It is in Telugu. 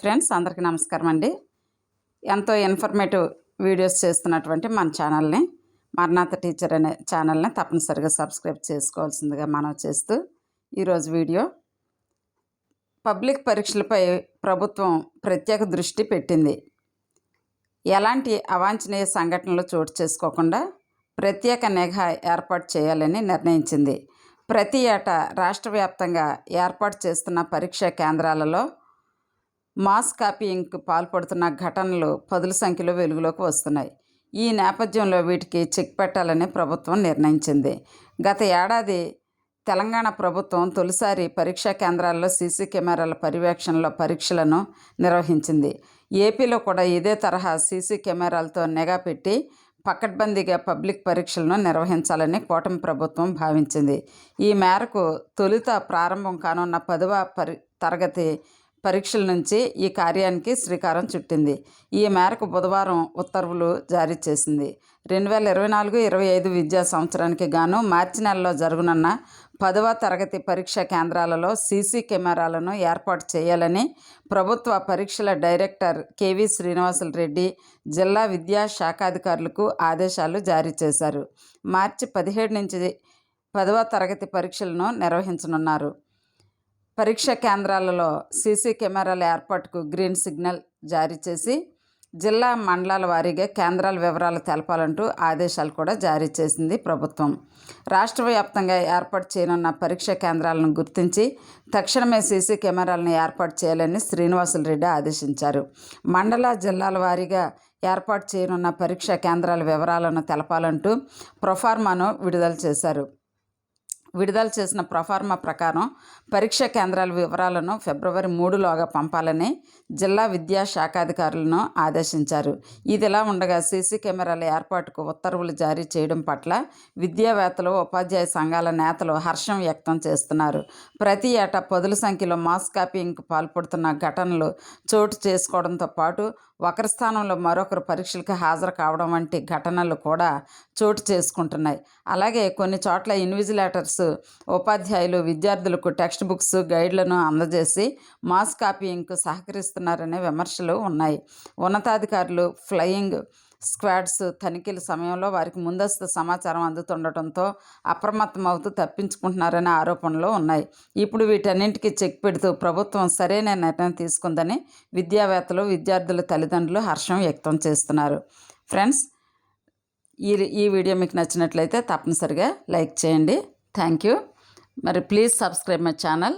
ఫ్రెండ్స్ అందరికీ నమస్కారం అండి. ఎంతో ఇన్ఫర్మేటివ్ వీడియోస్ చేస్తున్నటువంటి మన ఛానల్ని, మరణాత టీచర్ అనే ఛానల్ని తప్పనిసరిగా సబ్స్క్రైబ్ చేసుకోవాల్సిందిగా మనవి చేస్తూ, ఈరోజు వీడియో పబ్లిక్ పరీక్షలపై ప్రభుత్వం ప్రత్యేక దృష్టి పెట్టింది. ఎలాంటి అవాంఛనీయ సంఘటనలు చోటు చేసుకోకుండా ప్రత్యేక నిఘా ఏర్పాటు చేయాలని నిర్ణయించింది. ప్రతి ఏటా రాష్ట్ర వ్యాప్తంగా ఏర్పాటు చేస్తున్న పరీక్షా కేంద్రాలలో మాస్ కాపీయింగ్కు పాల్పడుతున్న ఘటనలు పదుల సంఖ్యలో వెలుగులోకి వస్తున్నాయి. ఈ నేపథ్యంలో వీటికి చెక్ పెట్టాలని ప్రభుత్వం నిర్ణయించింది. గత ఏడాది తెలంగాణ ప్రభుత్వం తొలిసారి పరీక్షా కేంద్రాల్లో సీసీ కెమెరాల పర్యవేక్షణలో పరీక్షలను నిర్వహించింది. ఏపీలో కూడా ఇదే తరహా సీసీ కెమెరాలతో నిఘా పెట్టి పకడ్బందీగా పబ్లిక్ పరీక్షలను నిర్వహించాలని కూటమి ప్రభుత్వం భావించింది. ఈ మేరకు తొలుత ప్రారంభం కానున్న 10వ తరగతి పరీక్షల నుంచి ఈ కార్యానికి శ్రీకారం చుట్టింది. ఈ మేరకు బుధవారం ఉత్తర్వులు జారీ చేసింది. 2024-25 విద్యా సంవత్సరానికి గాను మార్చి నెలలో జరగనున్న 10వ తరగతి పరీక్షా కేంద్రాలలో సీసీ కెమెరాలను ఏర్పాటు చేయాలని ప్రభుత్వ పరీక్షల డైరెక్టర్ కేవీ శ్రీనివాసులు రెడ్డి జిల్లా విద్యా శాఖాధికారులకు ఆదేశాలు జారీ చేశారు. మార్చి 17 నుంచి 10వ తరగతి పరీక్షలను నిర్వహించనున్నారు. పరీక్షా కేంద్రాలలో సీసీ కెమెరాల ఏర్పాటుకు గ్రీన్ సిగ్నల్ జారీ చేసి జిల్లా మండలాల వారీగా కేంద్రాల వివరాలు తెలపాలంటూ ఆదేశాలు కూడా జారీ చేసింది ప్రభుత్వం. రాష్ట్ర వ్యాప్తంగా ఏర్పాటు చేయనున్న పరీక్షా కేంద్రాలను గుర్తించి తక్షణమే సీసీ కెమెరాలను ఏర్పాటు చేయాలని శ్రీనివాసులు రెడ్డి ఆదేశించారు. మండల జిల్లాల వారీగా ఏర్పాటు చేయనున్న పరీక్షా కేంద్రాల వివరాలను తెలపాలంటూ ప్రొఫార్మాను విడుదల చేసిన ప్రొఫార్మా ప్రకారం పరీక్షా కేంద్రాల వివరాలను ఫిబ్రవరి 3లోగా పంపాలని జిల్లా విద్యా శాఖాధికారులను ఆదేశించారు. ఇదిలా ఉండగా సీసీ కెమెరాల ఏర్పాటుకు ఉత్తర్వులు జారీ చేయడం పట్ల విద్యావేత్తలు, ఉపాధ్యాయ సంఘాల నేతలు హర్షం వ్యక్తం చేస్తున్నారు. ప్రతి ఏటా పదుల సంఖ్యలో మాస్ కాపీయింగ్కు పాల్పడుతున్న ఘటనలు చోటు చేసుకోవడంతో పాటు ఒకరి స్థానంలో మరొకరు పరీక్షలకు హాజరు కావడం వంటి ఘటనలు కూడా చోటు చేసుకుంటున్నాయి. అలాగే కొన్ని చోట్ల ఇన్విజిలేటర్స్ ఉపాధ్యాయులు విద్యార్థులకు టెక్స్ట్ బుక్స్, గైడ్లను అందజేసి మాస్ కాపీయింగ్కు సహకరిస్తున్నారనే విమర్శలు ఉన్నాయి. ఉన్నతాధికారులు ఫ్లయింగ్ స్క్వాడ్స్ తనిఖీల సమయంలో వారికి ముందస్తు సమాచారం అందుతుండటంతో అప్రమత్తమవుతూ తప్పించుకుంటున్నారనే ఆరోపణలు ఉన్నాయి. ఇప్పుడు వీటన్నింటికీ చెక్ పెడుతూ ప్రభుత్వం సరైన నిర్ణయం తీసుకుందని విద్యావేత్తలు, విద్యార్థుల తల్లిదండ్రులు హర్షం వ్యక్తం చేస్తున్నారు. ఫ్రెండ్స్, ఈ వీడియో మీకు నచ్చినట్లయితే తప్పనిసరిగా లైక్ చేయండి. Thank you. మరి ప్లీజ్ సబ్స్క్రైబ్ మై ఛానల్.